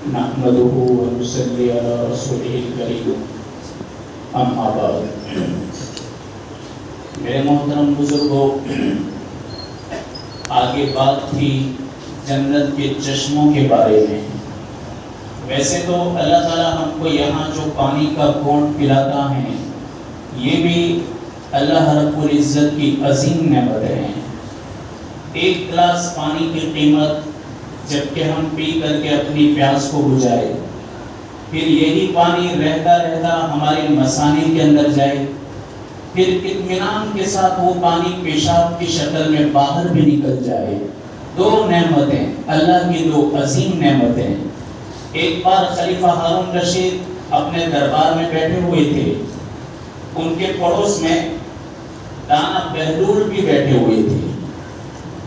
نحمده ونصلي على رسوله الكريم اما بعد۔ میرے محترم بزرگوں، آگے بات تھی جنت کے چشموں کے بارے میں۔ ویسے تو اللہ تعالیٰ ہم کو یہاں جو پانی کا گھونٹ پلاتا ہے یہ بھی اللہ رب العزت کی عظیم نعمت ہے۔ ایک گلاس پانی کی قیمت جبکہ ہم پی کر کے اپنی پیاس کو بجھائے، پھر یہی پانی رہتا رہتا ہمارے مثانے کے اندر جائے، پھر اطمینان کے ساتھ وہ پانی پیشاب کی شکل میں باہر بھی نکل جائے۔ دو نعمتیں، اللہ کی دو عظیم نعمتیں۔ ایک بار خلیفہ ہارون رشید اپنے دربار میں بیٹھے ہوئے تھے، ان کے پڑوس میں دانا بہلول بھی بیٹھے ہوئے تھے۔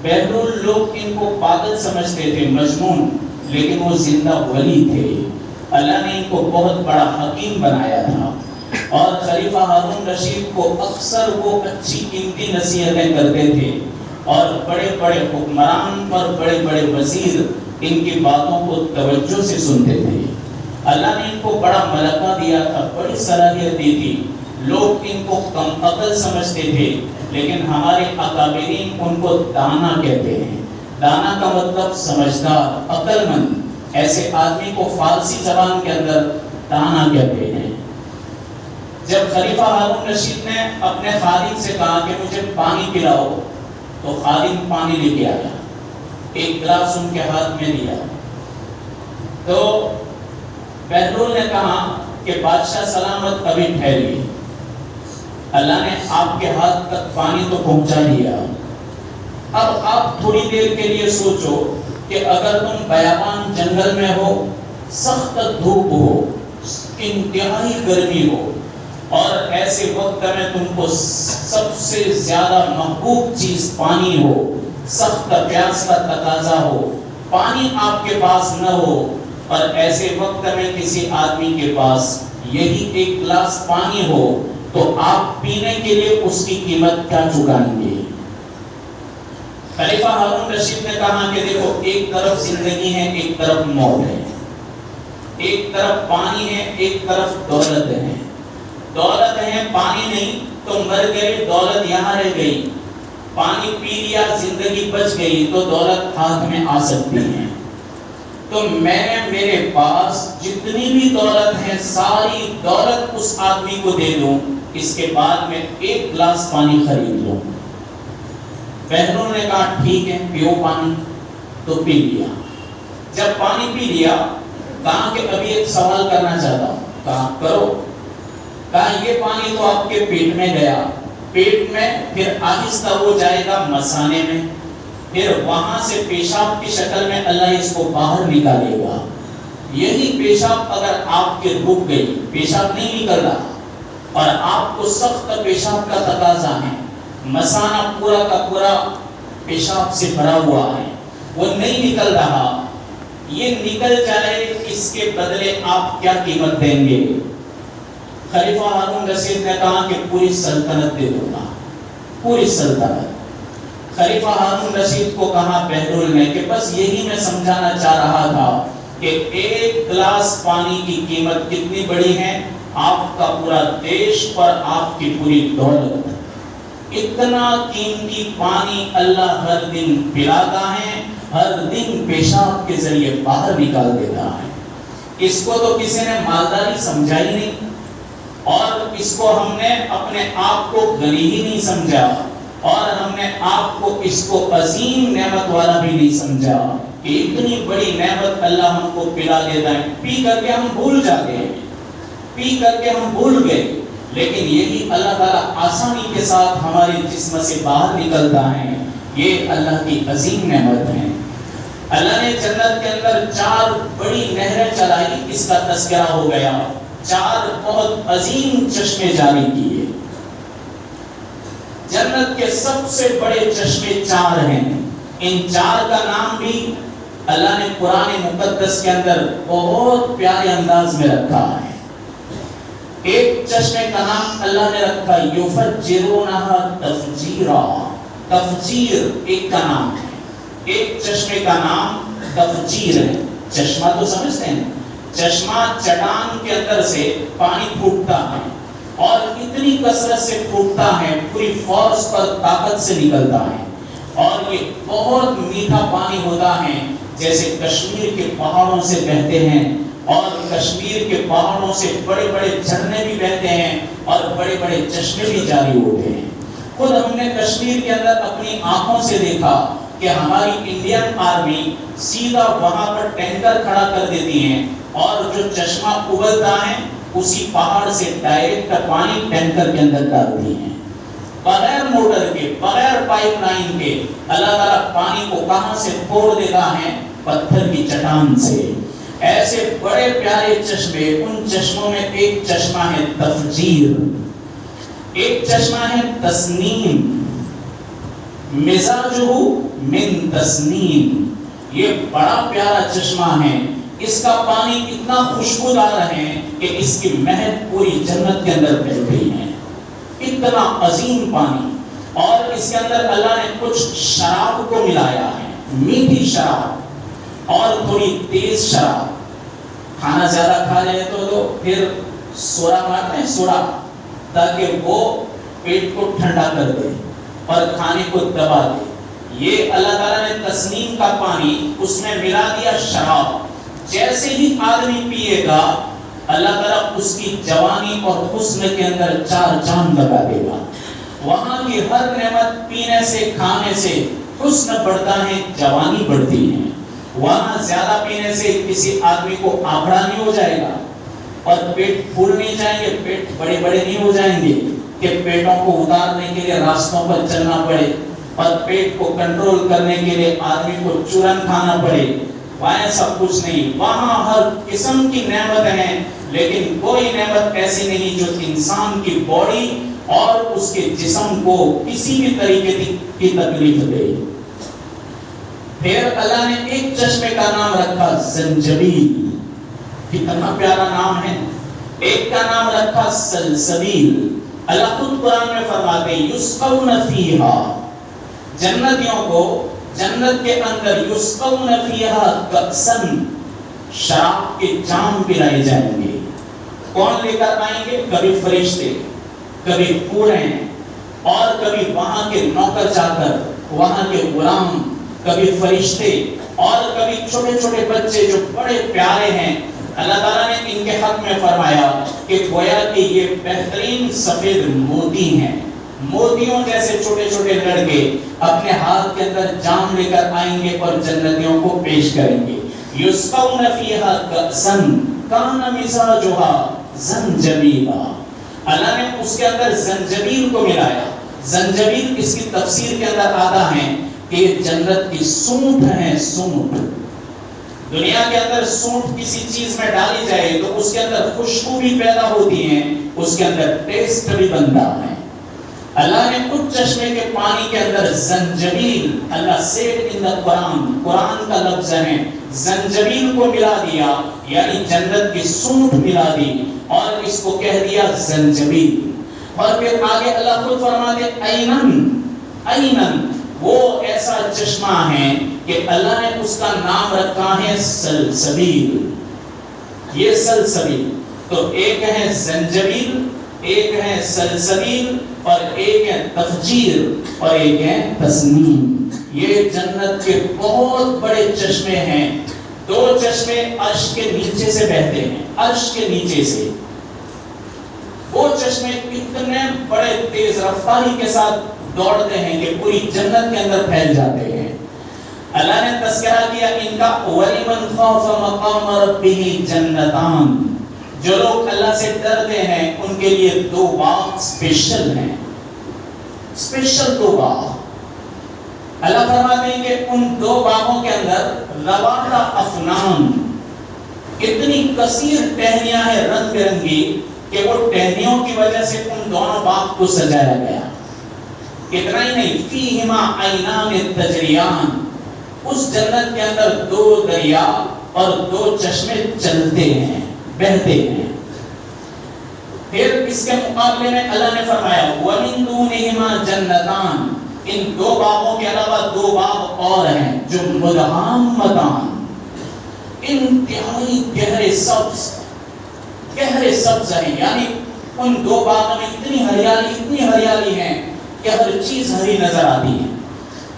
بہلول لوگ ان کو پاگل سمجھتے تھے، مجنون، لیکن وہ زندہ ولی تھے۔ اللہ نے ان کو بہت بڑا حکیم بنایا تھا، اور خلیفہ ہارون رشید کو اکثر وہ اچھی قیمتی نصیحتیں کرتے تھے، اور بڑے بڑے حکمران پر بڑے بڑے وزیر ان کی باتوں کو توجہ سے سنتے تھے۔ اللہ نے ان کو بڑا ملکہ دیا تھا، بڑی صلاحیت دی تھی۔ لوگ ان کو کم عقل سمجھتے تھے، لیکن ہمارے اکابرین ان کو دانا کہتے ہیں۔ دانا کا مطلب سمجھدار، عقل مند۔ ایسے آدمی کو فارسی زبان کے اندر دانا کہتے ہیں۔ جب خلیفہ ہارون رشید نے اپنے خادم سے کہا کہ مجھے پانی پلاؤ، تو خادم پانی لے کے آیا، ایک گلاس ان کے ہاتھ میں دیا۔ تو بہلول نے کہا کہ بادشاہ سلامت، ابھی ٹھہریے، اللہ نے آپ کے ہاتھ تک پانی تو پہنچا دیا، اب آپ تھوڑی دیر کے لیے سوچو کہ اگر تم بیابان جنگل میں ہو، سخت دھوپ ہو، انتہائی گرمی ہو، اور ایسے وقت میں تم کو سب سے زیادہ محبوب چیز پانی ہو، سخت پیاس کا تقاضا ہو، پانی آپ کے پاس نہ ہو، اور ایسے وقت میں کسی آدمی کے پاس یہی ایک گلاس پانی ہو، تو آپ پینے کے لیے اس کی قیمت کیا چکائیں گے؟ خلیفہ ہارون رشید نے کہا کہ دیکھو، ایک طرف زندگی ہے، ایک طرف موت ہے، ایک طرف پانی ہے، ایک طرف دولت ہے۔ دولت ہے، پانی نہیں تو مر گئے، دولت یہاں رہ گئی۔ پانی پی لیا، زندگی بچ گئی، تو دولت ہاتھ میں آ سکتی ہے۔ تو میں میرے پاس جتنی بھی دولت ہے، ساری دولت اس آدمی کو دے دوں، اس کے بعد میں ایک گلاس پانی خرید لوں۔ بہنوں نے کہا ٹھیک ہے، پیو پانی، تو پی لیا۔ جب پانی پی لیا، کہا کہ ابھی ایک سوال کرنا چاہتا ہوں۔ کہا کرو۔ کہا یہ پانی تو آپ کے پیٹ میں گیا، پیٹ میں پھر آہستہ وہ جائے گا مثانے میں، پھر وہاں سے پیشاب کی شکل میں اللہ اس کو باہر نکالے گا۔ یہی پیشاب اگر آپ کے رک گئی، پیشاب نہیں نکل رہا اور آپ کو سخت پیشاب کا تقاضا ہے، مثانہ پورا کا پورا پیشاب سے بھرا ہوا ہے، وہ نہیں نکل رہا، یہ نکل جائے، اس کے بدلے آپ کیا قیمت دیں گے؟ خلیفہ ہارون رشید نے کہا کہ پوری سلطنت دے دوں گا، پوری سلطنت۔ خلیفہ ہارون رشید کو کہا بہلول نے کہ بس یہی میں سمجھانا چاہ رہا تھا کہ ایک گلاس پانی کی قیمت کتنی بڑی ہے، آپ کا پورا دیش اور آپ کی پوری دولت۔ اتنا قیمتی پانی اللہ ہر دن پلاتا ہے، ہر دن پیشاب کے ذریعے باہر نکال دیتا ہے۔ اس کو تو کسی نے مالداری سمجھا ہی نہیں، اور اس کو ہم نے اپنے آپ کو غنی ہی نہیں سمجھا، اور ہم نے آپ کو اس کو عظیم نعمت والا بھی نہیں سمجھا کہ اتنی بڑی نعمت اللہ ہم کو پلا دیتا ہے۔ پی کر کے ہم بھول جاتے ہیں، پی کر کے ہم بھول گئے، لیکن یہی اللہ تعالیٰ آسانی کے ساتھ ہمارے جسم سے باہر نکلتا ہے، یہ اللہ کی عظیم نعمت ہے۔ اللہ نے جنت کے اندر 4 بڑی نہریں چلائی، اس کا تذکرہ ہو گیا، 4 بہت عظیم چشمے جاری کیے۔ جنت کے سب سے بڑے چشمے 4 ہیں، ان 4 کا نام بھی اللہ نے قرآن مقدس کے اندر بہت پیارے انداز میں رکھا ہے۔ ایک چشمے کا نام اللہ نے رکھا یفجرونہا تفجیرا، تفجیر ایک کا نام ہے، ایک چشمے کا نام تفجیر ہے۔ چشمہ تو سمجھتے ہیں، چشمہ چٹان کے اندر سے پانی پھوٹتا ہے اور اتنی کثرت سے پھوٹتا ہے، پوری فورس پر طاقت سے نکلتا ہے، اور یہ بہت میٹھا پانی ہوتا ہے، جیسے کشمیر کے پہاڑوں سے بہتے ہیں، اور کشمیر کے پہاڑوں سے بڑے بڑے جھرنے بھی بہتے ہیں اور بڑے بڑے چشمے بھی جاری ہوتے ہیں۔ خود ہم نے کشمیر کے اندر اپنی آنکھوں سے دیکھا کہ ہماری انڈین آرمی سیدھا وہاں پر ٹینکر کھڑا کر دیتی ہیں، اور جو چشمہ ابلتا ہے اسی پہاڑ سے ڈائریکٹ پانی ٹینکر کے اندر ڈالتی ہیں، بغیر موٹر کے، بغیر پائپ لائن کے۔ اللہ تعالیٰ پانی کو کہاں سے پھوڑ دیتا ہے؟ پتھر کی چٹان سے۔ ایسے بڑے پیارے چشمے، ان چشموں میں ایک چشمہ ہے تفجیر، ایک چشمہ ہے تسنیم، مزاجہ من تسنیم، یہ بڑا پیارا چشمہ ہے، اس کا پانی اتنا خوشبودار ہے کہ اس کی مہک پوری جنت کے اندر پھیل گئی ہے، اتنا عظیم پانی۔ اور اس کے اندر اللہ نے کچھ شراب کو ملایا ہے، میٹھی شراب اور تھوڑی تیز شراب۔ کھانا زیادہ کھا رہے تو پھر سوڈا مارتے ہیں، سوڈا، تاکہ وہ پیٹ کو ٹھنڈا کر دے اور کھانے کو دبا دے۔ یہ اللہ تعالیٰ نے تسنیم کا پانی اس میں ملا دیا شراب، جیسے ہی آدمی پیے گا اللہ تعالیٰ اس کی جوانی اور حسن کے اندر چار چاند لگا دے گا۔ وہاں کی ہر نعمت پینے سے، کھانے سے حسن بڑھتا ہے، جوانی بڑھتی ہے۔ وہاں زیادہ پینے سے کسی آدمی کو آبڑا نہیں ہو جائے گا، اور پیٹ پھول نہیں جائیں گے، پیٹ بڑے بڑے نہیں ہو جائیں گے کہ پیٹوں کو اتارنے کے لیے راستوں پر چلنا پڑے اور پیٹ کو کنٹرول کرنے کے لیے آدمی کو چورن کھانا پڑے۔ وہاں سب کچھ نہیں، وہاں ہر قسم کی نعمت ہیں، لیکن کوئی نعمت ایسی نہیں جو انسان کی باڈی اور اس کے جسم کو کسی بھی طریقے کی تکلیف دے۔ پھر اللہ نے ایک چشمے کا نام رکھا زنجبیل، کتنا پیارا نام ہے۔ ایک کا نام رکھا سلسبیل۔ اللہ خود قرآن میں فرماتے ہیں یسقون فیہا، جنتیوں کو جنت کے اندر یسقون فیہا کأسن، شراب کے جام پلائے جائیں گے۔ کون لے کر آئیں گے؟ کبھی فرشتے، کبھی پوریں، اور کبھی وہاں کے نوکر چاکر، وہاں کے غلام، کبھی فرشتے، اور کبھی چھوٹے چھوٹے بچے جو بڑے پیارے ہیں۔ اللہ تعالیٰ نے ان کے حق میں فرمایا کہ گویا کہ یہ بہترین سفید موتی ہیں، موتیوں جیسے چھوٹے چھوٹے لڑکے اپنے ہاتھ کے اندر جام لے کر آئیں گے اور جنتیوں کو پیش کریں گے۔ یسقون فیہا کأسن کان مزاجہا زنجبیلا، اللہ نے اس کے اندر زنجبیل کو ملایا۔ زنجبیل اس کی تفسیر کے اندر آتا ہے کہ جنت کی سونٹ ہے، سونٹ۔ دنیا کے اندر سونٹ کسی چیز میں ڈالی جائے تو اس کے اندر خوشبو بھی پیدا ہوتی ہے، اس کے اندر ٹیسٹ بھی بنتا ہے۔ اللہ نے کچھ چشمے کے پانی کے اندر زنجبیل، اللہ سیڈ ان دا قرآن، قرآن کا لفظ ہے، زنجبیل کو ملا دیا، یعنی جنت کی سونٹ ملا دی اور اس کو کہہ دیا زنجبیل۔ اور پھر آگے اللہ خود فرماتے اینن، اینن، وہ ایسا چشمہ ہے کہ اللہ نے اس کا نام رکھا ہے سلسبیل۔ یہ سلسبیل، تو ایک ہے زنجبیل، ایک ہے سلسبیل، اور ایک ہے تفجیر، اور ایک ہے تسنیم۔ یہ جنت کے بہت بڑے چشمے ہیں۔ دو چشمے عرش کے نیچے سے بہتے ہیں، عرش کے نیچے سے۔ وہ چشمے اتنے بڑے تیز رفتاری کے ساتھ دوڑتے ہیں کہ پوری جنت کے اندر پھیل جاتے ہیں۔ اللہ نے تذکرہ کیا ان کا وَلِمَنْ خَافَ مَقَامَ رَبِّهِ جَنَّتَانِ، جو لوگ اللہ سے ڈرتے ہیں ان کے لیے دو باغ اسپیشل ہیں، اسپیشل دو باغ۔ اللہ فرماتے ہیں کہ ان دو باغوں کے اندر رواق افنان، اتنی کثیر ٹہنیاں ہیں رنگ برنگی کہ وہ ٹہنیوں کی وجہ سے ان دونوں باغ کو سجایا گیا۔ اتنا ہی نہیں، فیہما عینان تجریان، اس جنت کے اندر دو دریا اور دو چشمے چلتے ہیں، بہتے ہیں۔ پھر اس کے مقابلے میں اللہ نے فرمایا وَمِن دُونِهِمَا جَنَّتَانِ، ان دو باغوں کے علاوہ دو باغ اور ہیں جو مدہامتان، انتہائی گہرے سبز ہیں، یعنی ان دو باغوں میں اتنی ہریالی ہے کہ ہر چیز ہری نظر آتی ہے۔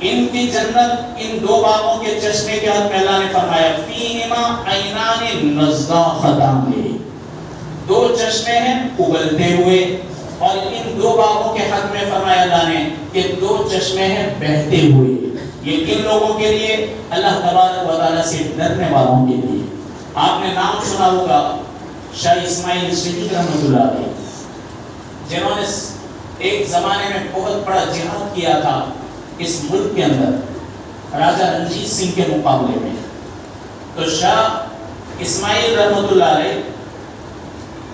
ان کی جنت ان دو باغوں کے چشمے کے حق میں اللہ نے فرمایا فیہما عینان نضاختان، دو چشمے ہیں ابلتے ہوئے، اور ان دو باغوں کے حق میں فرمایا اللہ نے کہ دو چشمے ہیں بہتے ہوئے۔ یہ کن لوگوں کے لیے؟ اللہ تبارک و تعالیٰ سے ڈرنے والوں کے لیے۔ آپ نے نام سنا ہوگا شاہ اسماعیل شہید رحمۃ اللہ علیہ، جنہوں نے ایک زمانے میں بہت بڑا جہاد کیا تھا اس ملک کے اندر راجہ رنجیت سنگھ کے مقابلے میں۔ تو شاہ اسماعیل رحمۃ اللہ علیہ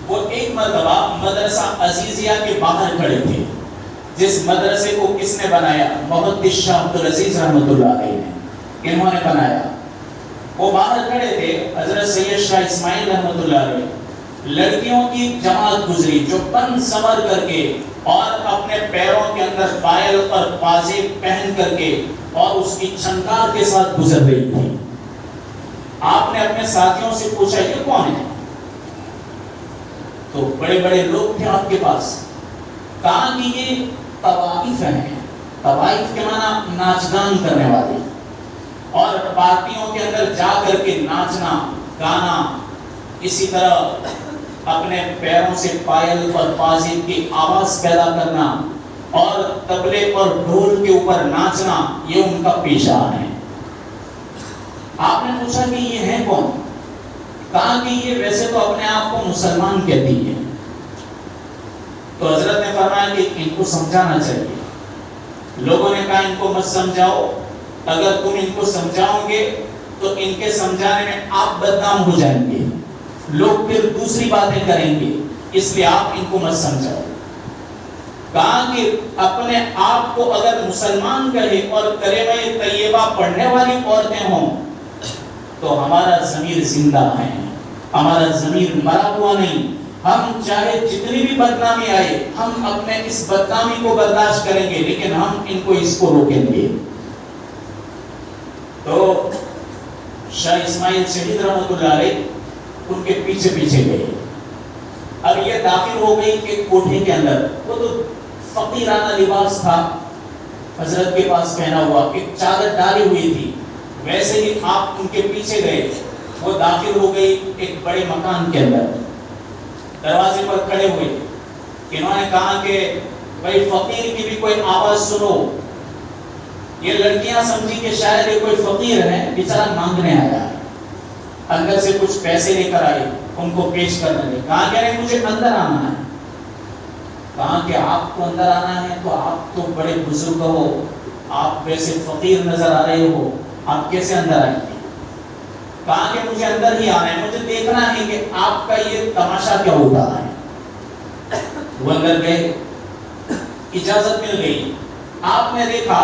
وہ ایک مرتبہ مدرسہ عزیزیہ کے باہر کھڑے تھے، جس مدرسے کو کس نے بنایا؟ محدث شاہ عبدالعزیز رحمۃ اللہ علیہ نے، انہوں نے بنایا۔ وہ باہر کھڑے تھے، حضرت سید شاہ اسماعیل رحمۃ اللہ علیہ لڑکیوں کی جماعت گزری جو پن سمر کر کے اور اپنے پیروں کے اندر پائل اور پازیب پہن کر کے اور اس کی چھنکار کے ساتھ گزر رہی تھی۔ آپ نے اپنے ساتھیوں سے پوچھا یہ کون ہے؟ تو بڑے بڑے لوگ تھے آپ کے پاس، کہا کہ یہ طوائف ہیں۔ طوائف کے معنی ناچ گان کرنے والے، اور پارٹیوں کے اندر جا کر کے ناچنا گانا، اسی طرح اپنے پیروں سے پائل اور پازیب کی آواز پیدا کرنا اور طبلے اور ڈھول کے اوپر ناچنا، یہ ان کا پیشہ ہے۔ آپ نے پوچھا کہ یہ ہیں کون؟ کہا کہ یہ ویسے تو اپنے آپ کو مسلمان کہتی ہے۔ تو حضرت نے فرمایا کہ ان کو سمجھانا چاہیے۔ لوگوں نے کہا ان کو مت سمجھاؤ، اگر تم ان کو سمجھاؤ گے تو ان کے سمجھانے میں آپ بدنام ہو جائیں گے، لوگ پھر دوسری باتیں کریں گے، اس لیے آپ ان کو مت سمجھاؤ۔ کہا کہ اپنے آپ کو اگر مسلمان کہے اور کلمہ طیبہ پڑھنے والی عورتیں ہوں تو ہمارا ضمیر زندہ ہے، ہمارا ضمیر مرا ہوا نہیں۔ ہم چاہے جتنی بھی بدنامی آئے، ہم اپنے اس بدنامی کو برداشت کریں گے، لیکن ہم ان کو اس کو روکیں گے۔ تو شاہ اسماعیل شہید رحمۃ اللہ علیہ ان کے پیچھے گئے۔ اب یہ داخل ہو گئی ایک کوٹھے کے اندر، وہ تو فقیرانہ لباس تھا حضرت کے پاس پہنا ہوا، ایک چادر ڈالی ہوئی تھی، ویسے ہی آپ ان کے پیچھے گئے۔ وہ داخل ہو گئی ایک بڑے مکان کے اندر، دروازے پر کھڑے ہوئے۔ انہوں نے کہا کہ بھائی فقیر کی بھی کوئی آواز سنو۔ یہ لڑکیاں سمجھی کہ شاید یہ کوئی فقیر ہے، بیچارہ مانگنے آیا ہے، اندر سے کچھ پیسے لے کر آئے، ان کو پیش کرنے لگے۔ کہا کہ نہیں مجھے اندر آنا ہے۔ کہا کہ آپ کو اندر آنا ہے تو آپ تو بڑے بزرگ ہو، آپ ویسے فقیر نظر آ رہے ہو، آپ کیسے اندر آئیں گے؟ کہا کہ مجھے اندر ہی آنا ہے، مجھے دیکھنا ہے کہ آپ کا یہ تماشا کیا ہوتا ہے۔ وہ اندر گئے، اجازت مل گئی۔ آپ نے دیکھا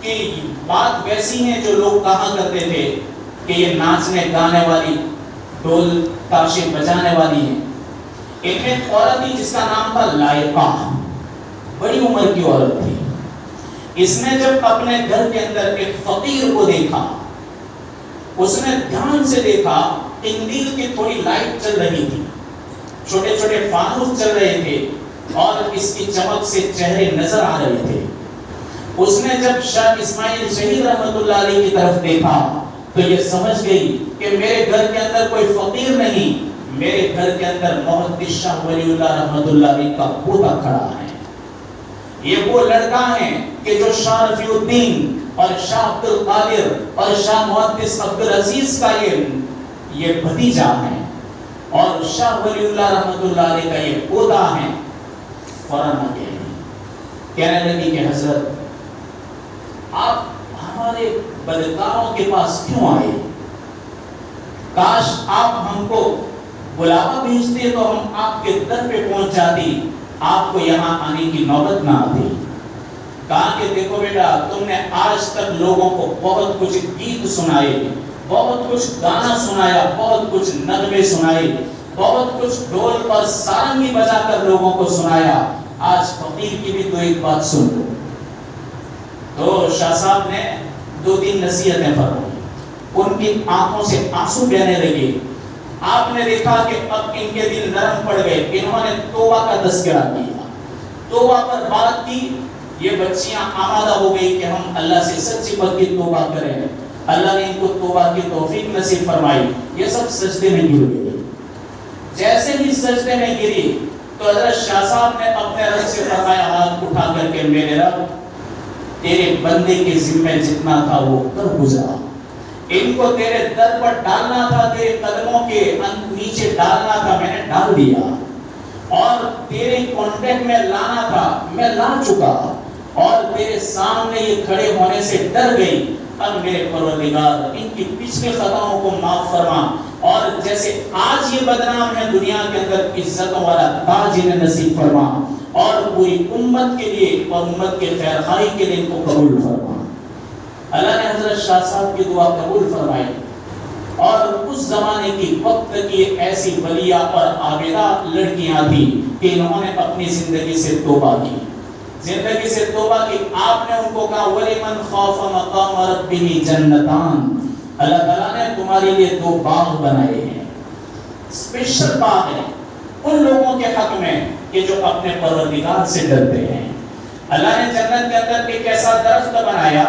کہ بات ویسی ہے جو لوگ کہا کرتے تھے کہ یہ ناچنے گانے والی، ڈھول تاشے بجانے والی ہے۔ ایک عورت تھی جس کا نام تھا لائقہ، بڑی عمر کی عورت تھی۔ اس نے جب اپنے گھر کے اندر ایک فقیر کو دیکھا، اس نے دھیان سے دیکھا، قندیل کی تھوڑی لائٹ چل رہی تھی، چھوٹے چھوٹے فانوس چل رہے تھے اور اس کی چمک سے چہرے نظر آ رہے تھے۔ اس نے جب شاہ اسماعیل شہید رحمۃ اللہ علیہ کی طرف دیکھا تو یہ سمجھ گئی کہ میرے گھر کے اندر کوئی فقیر نہیں، میرے گھر کے اندر محدث شاہ ولی اللہ رحمۃ اللہ علیہ کا پوتا کھڑا ہے۔ یہ وہ لڑکا ہے کہ جو شاہ رفیع الدین اور شاہ عبد القادر اور شاہ محدث عبدالعزیز کا یہ بھتیجا ہے، اور شاہ ولی اللہ رحمۃ اللہ علیہ کا یہ پوتا ہے۔ فوراً آ گئے، کہنے لگی کہ حضرت آپ ہمارے بدکاروں کے پاس کیوں آئے؟ کاش آپ ہم کو بلاوا بھیجتے تو ہم آپ کے در پہ پہنچ جاتی، آپ کو یہاں آنے کی نوبت نہ آتی۔ کہا کہ دیکھو بیٹا، تم نے آج تک لوگوں کو بہت کچھ گیت سنائے، بہت کچھ گانا سنایا، بہت کچھ نغمے سنائے، بہت کچھ ڈھول اور سارنگی بجا کر لوگوں کو سنایا، آج فقیر کی بھی تو ایک بات سن لو۔ تو شاہ صاحب نے 2-3 نصیحتیں فرمائی۔ ان کی آنکھوں سے آنسو بہنے لگے. آپ نے دیکھا کہ اب ان کے دل نرم پڑ گئے. انہوں نے توبہ کا تذکرہ کیا, توبہ پر بات کی. یہ بچیاں آمادہ ہو گئی کہ ہم اللہ سے سچی پکی توبہ کریں. اللہ نے ان کو توبہ کی توفیق نصیب فرمائی. یہ سب سجدے میں گر گئی. جیسے ہی سجدے میں گری تو حضرت شاہ صاحب نے اپنے رب سے فرمایا ہاتھ اٹھا کر کے, میرے رب تیرے بندے کے ذمہ جتنا تھا وہ کر گزرا. ان کو تیرے در پر ڈالنا تھا, تیرے قدموں کے نیچے ڈالنا تھا, میں نے ڈال دیا. اور تیرے کانٹیکٹ میں لانا تھا, میں لا چکا. اور تیرے سامنے یہ کھڑے ہونے سے ڈر گئی. اب میرے پروردگار ان کی پچھلی خطاؤں کو معاف فرما, اور جیسے آج یہ بدنام ہے دنیا کے اندر عزتوں والا تاج انہیں نصیب فرما, اور پوری امت کے لیے اور امت کے خیر خواہی کے لیے ان کو قبول فرما. اللہ نے حضرت شاہ صاحب کی دعا قبول فرمائی. اور اس زمانے کی وقت کی ایسی ولیہ اور عابدہ لڑکیاں تھیں کہ انہوں نے اپنی زندگی سے توبہ کی, زندگی سے توبہ کی. آپ نے ان کو کہا وَلِمَنْ خَافَ مَقَامَ رَبِّهِ جَنَّتَانِ, اللہ تعالیٰ نے تمہارے لیے 2 باغ بنائے ہیں, اسپیشل باغ ہیں ان لوگوں کے حق میں کہ جو اپنے پروردگار سے ڈرتے ہیں. اللہ نے جنت کے اندر ایک ایسا درخت بنایا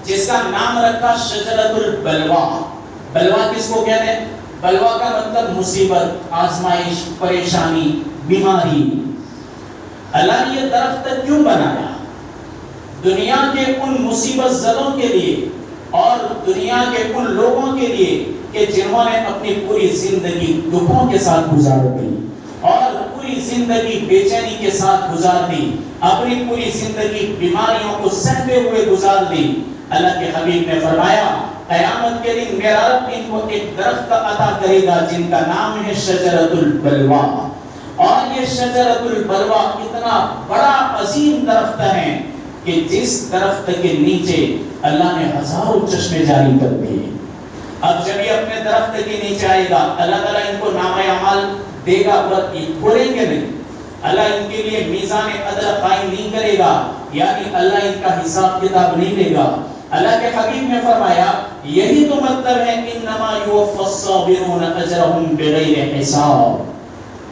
جس کا نام رکھا شجرۃ البلوا. بلوا کس کو کہتے ہیں؟ بلوا کا مطلب مصیبت, آزمائش, پریشانی, بیماری. اللہ نے یہ درخت کیوں بنایا؟ دنیا کے ان مصیبت زدوں کے لیے اور دنیا کے ان لوگوں کے لیے کہ جنہوں نے اپنی پوری زندگی دکھوں کے ساتھ گزار دی اور پوری زندگی بے چینی کے ساتھ گزار دی, اپنی پوری زندگی بیماریوں کو سہتے ہوئے گزار دی. اللہ کے حبیب نے فرمایا قیامت کے دن میرا رب ان کو ایک درخت عطا کرے گا جن کا نام ہے شجرۃ البلوا. اور یہ شجرۃ البلوا اتنا بڑا عظیم درخت ہے کہ جس درخت کے نیچے اللہ نے ہزاروں چشمے جاری کر دیے. اب جب یہ اپنے درخت کے نیچے آئے گا اللہ تعالیٰ ان کو نامہ اعمال دے گا, پر یہ پڑھیں گے نہیں. اللہ ان کے لیے میزان عدل قائم نہیں کرے گا, یعنی اللہ ان کا حساب کتاب نہیں لے گا. اللہ کے حبیب نے فرمایا یہی تو مطلب ہے انما یوفی الصابرون اجرهم بغیر حساب.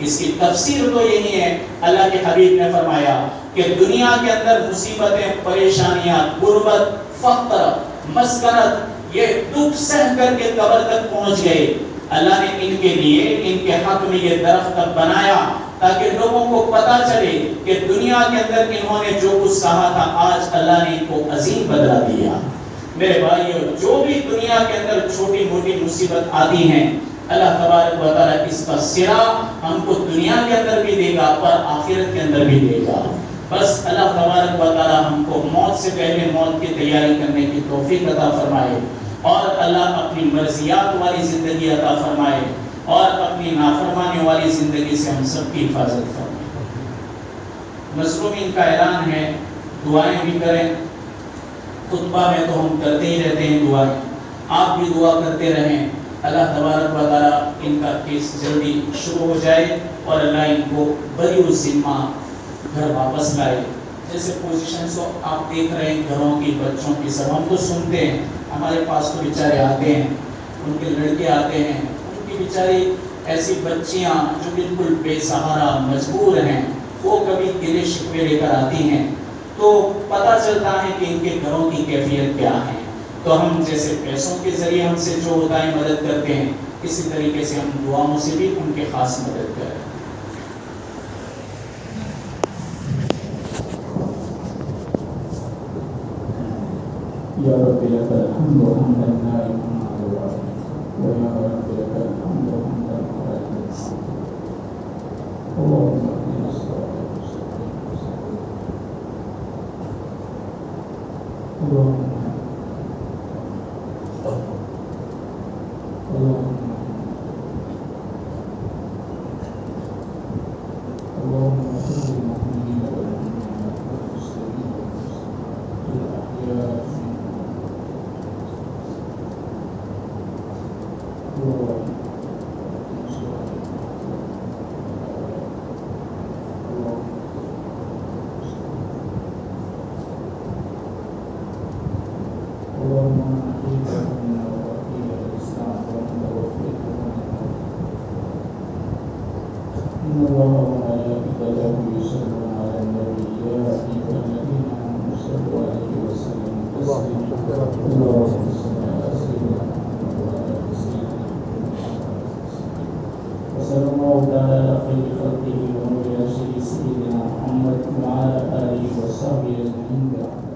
اس کی تفسیر تو یہی ہے. اللہ کے حبیب نے فرمایا کہ دنیا کے اندر مصیبتیں, پریشانیاں, غربت, فقر, مسکنت, یہ دکھ سہ کر کے قبر تک پہنچ گئے. اللہ نے ان کے لیے ان کے حق میں یہ درخت بنایا تاکہ لوگوں کو پتا چلے کہ دنیا کے اندر انہوں نے جو کچھ سہا تھا آج اللہ نے ان کو عظیم بدلہ دیا. میرے بھائیو, جو بھی دنیا کے اندر چھوٹی موٹی مصیبت آتی ہیں اللہ تبارک و تعالیٰ اس کا سرا ہم کو دنیا کے اندر بھی دے گا اور آخرت کے اندر بھی دے گا. بس اللہ تبارک و تعالیٰ ہم کو موت سے پہلے موت کی تیاری کرنے کی توفیق عطا فرمائے, اور اللہ اپنی مرضیات والی زندگی عطا فرمائے, اور اپنی نافرمانی والی زندگی سے ہم سب کی حفاظت فرمائے. مظلومین کا اعلان ہے, دعائیں بھی کریں. خطبہ میں تو ہم کرتے ہی رہتے ہیں دعائیں, آپ بھی دعا کرتے رہیں. اللہ تبارک و تعالیٰ ان کا کیس جلدی شروع ہو جائے اور اللہ ان کو بری الذمہ گھر واپس لائے. جیسے پوزیشنز کو آپ دیکھ رہے ہیں گھروں کی, بچوں کی, سب ہم تو سنتے ہیں. ہمارے پاس تو بیچارے آتے ہیں, ان کے لڑکے آتے ہیں, ان کی بیچاری ایسی بچیاں جو بالکل بے سہارا مجبور ہیں, وہ کبھی گلے شکوے لے کر آتی ہیں تو پتہ چلتا ہے کہ ان کے گھروں کی کیفیت کیا ہے. تو ہم جیسے پیسوں کے ذریعے ہم سے جو ہوتا ہے مدد کرتے ہیں, اسی طریقے سے ہم دعاؤں سے بھی ان کے خاص مدد کریں. یا رب لک الحمد حمدا دائما و یا رب لک الحمد حمدا دائما. اللهم اهدنا الصراط المستقيم. اللهم اللهم الله وملائكته يصلون على النبي يا أيها الذين آمنوا صلوا عليه وسلموا تسليما اللهم صل على سيدنا محمد وعلى آل سيدنا محمد وصلى الله تعالى على خير خلقه ونور عرشه سيدنا محمد وعلى آله وصحبه أجمعين.